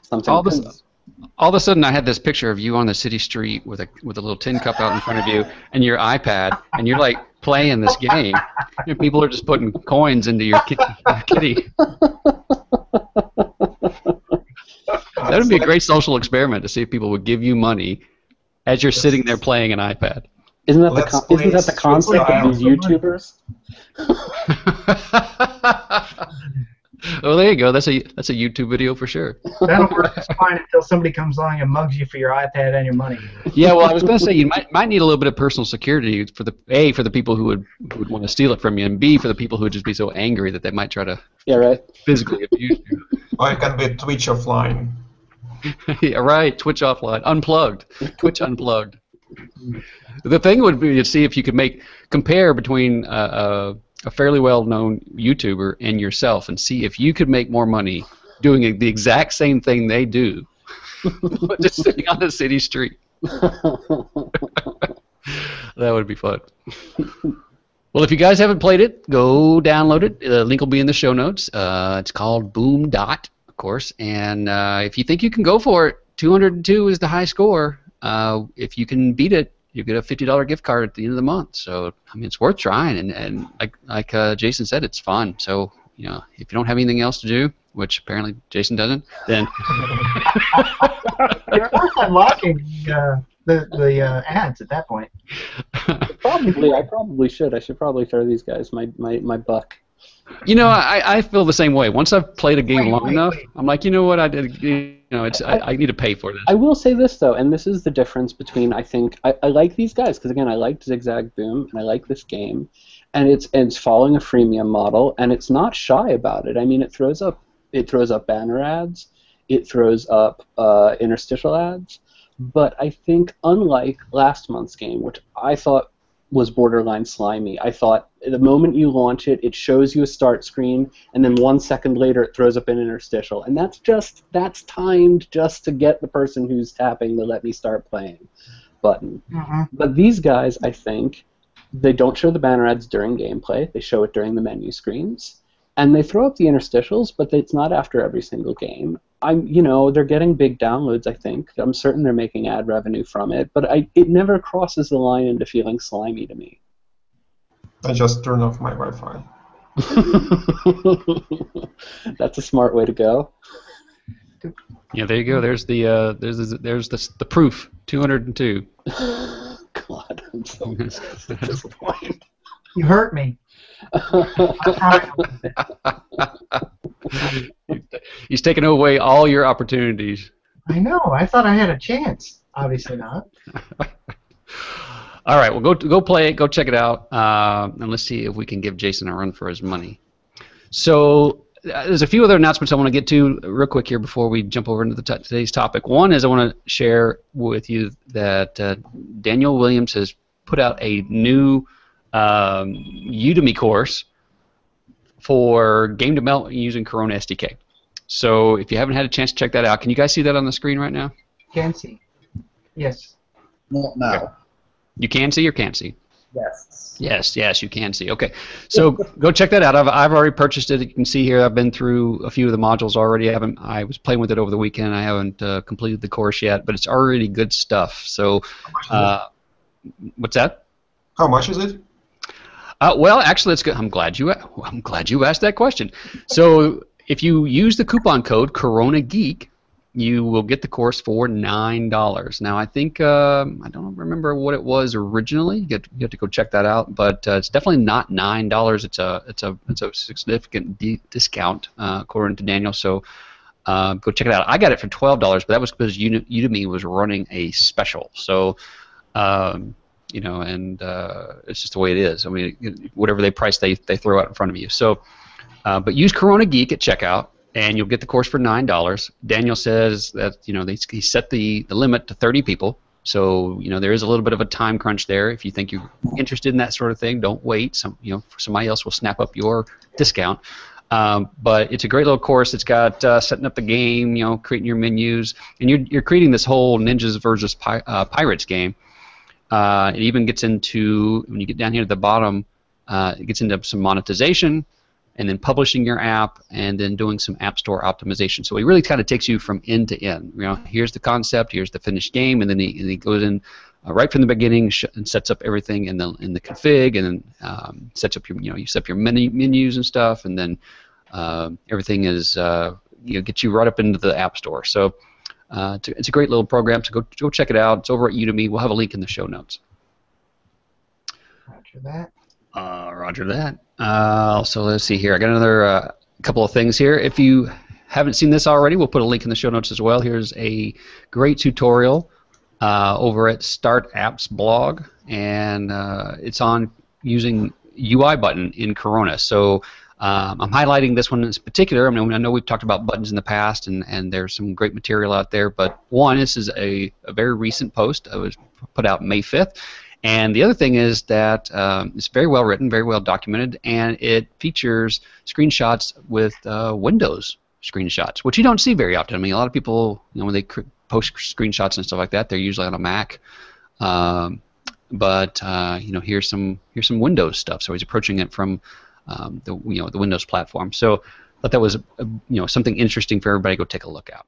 something. All of a sudden, I had this picture of you on the city street with a little tin cup out in front of you and your iPad, and you're like playing this game. And people are just putting coins into your kitty. That would be a great social experiment to see if people would give you money as you're sitting there playing an iPad. Isn't that the concept of these YouTubers? Oh, there you go. That's a YouTube video for sure. That'll work just fine until somebody comes along and mugs you for your iPad and your money. Yeah, well, I was going to say you might need a little bit of personal security for the people who would want to steal it from you, and B, for the people who would just be so angry that they might try to physically abuse you. Or it can be Twitch offline. Yeah, right. Twitch offline, unplugged. Twitch unplugged. The thing would be to see if you could compare between a fairly well-known YouTuber and yourself, and see if you could make more money doing the exact same thing they do, just sitting on the city street. That would be fun. Well, if you guys haven't played it, go download it. The link will be in the show notes. It's called Boom Dot, of course, and if you think you can go for it, 202 is the high score. If you can beat it, you get a $50 gift card at the end of the month. So, I mean, it's worth trying, and like Jason said, it's fun. So, if you don't have anything else to do, which apparently Jason doesn't, then It's worth unlocking the ads at that point. I probably should. I should probably throw these guys my buck. I feel the same way. Once I've played a game long enough, I'm like, you know what, I did. I need to pay for this. I will say this though, and this is the difference between I like these guys because again I liked Zigzag Boom and I like this game, and it's following a freemium model and it's not shy about it. I mean, it throws up banner ads, it throws up interstitial ads, but I think unlike last month's game, which I thought was borderline slimy. I thought the moment you launch it, it shows you a start screen, and then 1 second later it throws up an interstitial, and that's timed just to get the person who's tapping the "Let me start playing" button. But these guys, I think, they don't show the banner ads during gameplay. They show it during the menu screens, and they throw up the interstitials, but it's not after every single game. They're getting big downloads, I think. I'm certain they're making ad revenue from it, but it never crosses the line into feeling slimy to me. I just turned off my Wi-Fi. That's a smart way to go. Yeah, there you go. There's the proof. 202. God, I'm so disappointed. You hurt me. He's taken away all your opportunities. I know. I thought I had a chance. Obviously not. All right. Well, go play it. Go check it out. And let's see if we can give Jason a run for his money. So there's a few other announcements I want to get to real quick here before we jump over into today's topic. One is I want to share with you that Daniel Williams has put out a new Udemy course for game development using Corona SDK. So if you haven't had a chance to check that out, can you guys see that on the screen right now? Can see. Yes. No. Okay. You can see or can't see? Yes. Yes, you can see. Okay, so go check that out. I've already purchased it. You can see here I've been through a few of the modules already. I was playing with it over the weekend. I haven't completed the course yet, but it's already good stuff. So, what's that? How much is it? Well, actually, it's good. I'm glad you asked that question. So, if you use the coupon code Corona Geek, you will get the course for $9. Now, I think I don't remember what it was originally. You have to go check that out, but it's definitely not $9. It's a significant discount according to Daniel. So go check it out. I got it for $12, but that was because Udemy was running a special. So it's just the way it is. I mean, whatever they price, they throw out in front of you. So, but use Corona Geek at checkout, and you'll get the course for $9. Daniel says that he set the limit to 30 people, so there is a little bit of a time crunch there. If you think you're interested in that sort of thing, don't wait. Somebody else will snap up your discount. But it's a great little course. It's got setting up the game, creating your menus, and you're creating this whole Ninjas versus Pirates game. It even gets into, when you get down here at the bottom, it gets into some monetization. and then publishing your app, and then doing some App Store optimization. So he really kind of takes you from end to end. Here's the concept, here's the finished game, and then he goes in right from the beginning and sets up everything in the config, and then sets up your you set up your menus and stuff, and then everything is gets you right up into the App Store. So it's a great little program. So go check it out. It's over at Udemy. We'll have a link in the show notes. Roger that. Roger that. So let's see here. I got another couple of things here. If you haven't seen this already, we'll put a link in the show notes as well. Here's a great tutorial over at Start Apps blog, and it's on using UI button in Corona. So I'm highlighting this one in particular. I mean, I know we've talked about buttons in the past, and there's some great material out there, but one, this is a very recent post. It was put out May 5th. And the other thing is that it's very well written, very well documented, and it features screenshots with Windows screenshots, which you don't see very often. I mean, a lot of people, when they post screenshots and stuff like that, they're usually on a Mac. But here's some Windows stuff. So he's approaching it from the Windows platform. So I thought that was something interesting for everybody to go take a look at.